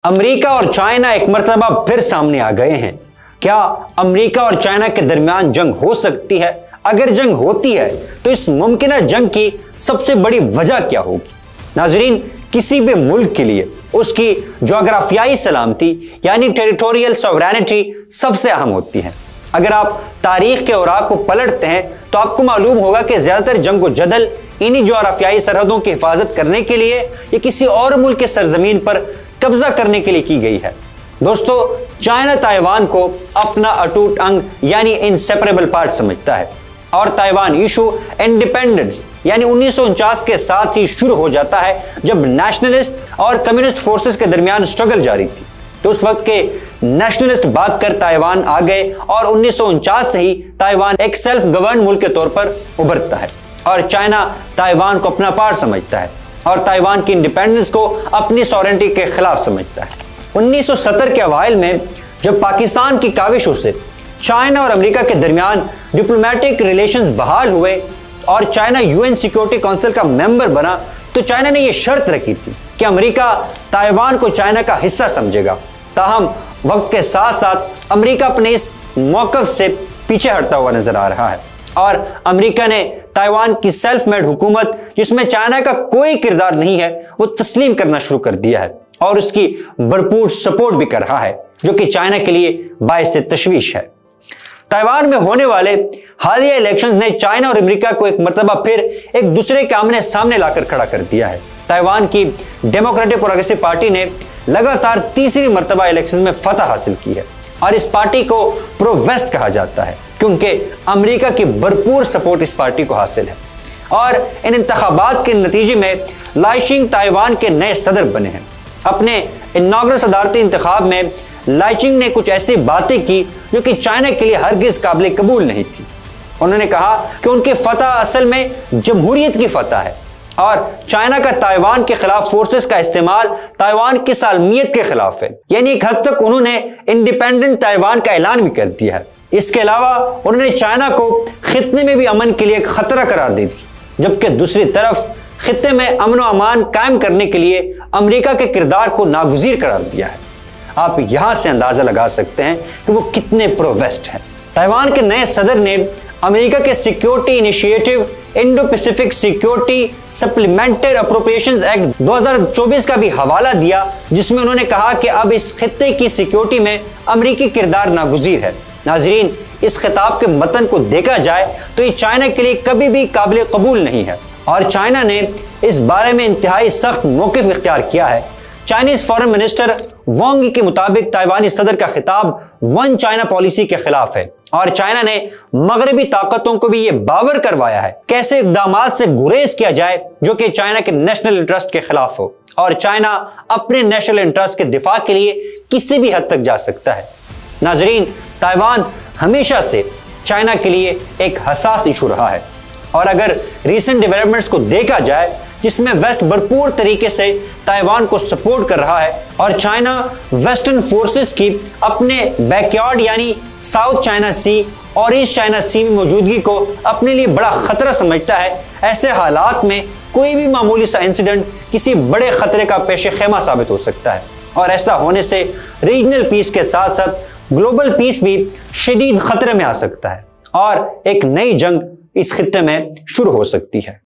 America और China एक मर्तबा फिर सामने आ गए हैं। क्या अमेरिका और चाइना के दरमियान जंग हो सकती है? अगर जंग होती है तो इस मुमकिन जंग की सबसे बड़ी वजह क्या होगी? नाजरीन, किसी भी मुल्क के लिए उसकी जोग्राफियाई सलामती यानी टेरिटोरियल सॉवरेनिटी सबसे अहम होती है। अगर आप तारीख के औराक को पलटते हैं तो आपको मालूम होगा कि ज्यादातर जंग व जदल इन्हीं जोग्राफियाई सरहदों की हिफाजत करने के लिए या किसी और मुल्क के सरजमीन पर कब्जा करने के लिए की गई है। दोस्तों, चाइना ताइवान को अपना अटूट अंग यानी इनसेपरेबल पार्ट समझता है और ताइवान इशू इंडिपेंडेंस यानी 1949 के साथ ही शुरू हो जाता है, जब नेशनलिस्ट और कम्युनिस्ट फोर्सेस के दरमियान स्ट्रगल जारी थी। तो उस वक्त के नेशनलिस्ट भागकर ताइवान आ गए और 1949 से ही ताइवान एक सेल्फ गवर्न मुल्क के तौर पर उभरता है और चाइना ताइवान को अपना पार्ट समझता है और ताइवान की इंडिपेंडेंस को अपनी सॉवरेनिटी के खिलाफ समझता है। 1970 के अवाइल में जब पाकिस्तान की काविशों से चाइना और अमेरिका के दरमियान डिप्लोमेटिक रिलेशंस बहाल हुए और चाइना यूएन सिक्योरिटी काउंसिल का मेंबर बना, तो चाइना ने यह शर्त रखी थी कि अमेरिका ताइवान को चाइना का हिस्सा समझेगा। ताहम वक्त के साथ साथ अमेरिका अपने इस मौकफ से पीछे हटता हुआ नजर आ रहा है और अमेरिका ने ताइवान की सेल्फ मेड हुकूमत, जिसमें चाइना का कोई किरदार नहीं है, वो तस्लीम करना शुरू कर दिया है और उसकी भरपूर सपोर्ट भी कर रहा है, जो कि चाइना के लिए बाइस तशवीश है। ताइवान में होने वाले हालिया इलेक्शंस ने चाइना और अमेरिका को एक मर्तबा फिर एक दूसरे के आमने सामने लाकर खड़ा कर दिया है। ताइवान की डेमोक्रेटिक प्रोग्रेसिव पार्टी ने लगातार तीसरी मर्तबा इलेक्शंस में फतह हासिल की है और इस पार्टी को प्रो वेस्ट कहा जाता है क्योंकि अमेरिका की भरपूर सपोर्ट इस पार्टी को हासिल है। और इन इंतखाबात के नतीजे में लाइचिंग ताइवान के नए सदर बने हैं। अपने इनॉग्रल सदारती इंतखाब में लाइचिंग ने कुछ ऐसी बातें की जो कि चाइना के लिए हरगिज काबिल कबूल नहीं थी। उन्होंने कहा कि उनकी फतह असल में जमहूरियत की फतह है और चाइना का ताइवान के खिलाफ फोर्सेस का इस्तेमाल ताइवान की सालमियत के खिलाफ है। यानी एक हद तक उन्होंने इंडिपेंडेंट ताइवान का ऐलान भी कर दिया है। इसके अलावा उन्होंने चाइना को खित्ते में भी अमन के लिए एक खतरा करार दी थी, जबकि दूसरी तरफ खित्ते में अमन व अमान कायम करने के लिए अमेरिका के किरदार को नागुज़ीर करार दिया है। आप यहां से अंदाजा लगा सकते हैं कि वो कितने प्रो वेस्ट हैं। ताइवान के नए सदर ने अमेरिका के security initiative Indo Pacific security supplemented appropriations act 2024 का भी हवाला दिया, जिसमें उन्होंने कहा कि अब इस खित्ते की सिक्योरिटी में अमेरिकी किरदार नागुज़ीर है। नाजरीन, इस खिताब के मतन को देखा जाए तो ये चाइना के लिए कभी भी काबिल कबूल नहीं है और चाइना ने इस बारे में इंतहाई सख्त मौक़िफ़ इख्तियार किया है। चाइनीज फॉरेन मिनिस्टर वांग के मुताबिक ताइवानी सदर का खिताब वन चाइना पॉलिसी के खिलाफ है और चाइना ने मगरबी ताकतों को भी यह बावर करवाया है कैसे इक़दामात से गुरेज किया जाए जो कि चाइना के नेशनल इंटरेस्ट के खिलाफ हो और चाइना अपने नेशनल इंटरेस्ट के दिफा के लिए किसी भी हद तक जा सकता है। नाजरीन, ताइवान हमेशा से चाइना के लिए एक हसास इशू रहा है और अगर रीसेंट डेवलपमेंट्स को देखा जाए जिसमें वेस्ट भरपूर तरीके से ताइवान को सपोर्ट कर रहा है और चाइना वेस्टर्न फोर्सेस की अपने बैकयार्ड यानी साउथ चाइना सी और ईस्ट चाइना सी में मौजूदगी को अपने लिए बड़ा खतरा समझता है, ऐसे हालात में कोई भी मामूली सा इंसिडेंट किसी बड़े खतरे का पेशे खेमा साबित हो सकता है और ऐसा होने से रीजनल पीस के साथ साथ ग्लोबल पीस भी शदीद खतरे में आ सकता है और एक नई जंग इस खित्ते में शुरू हो सकती है।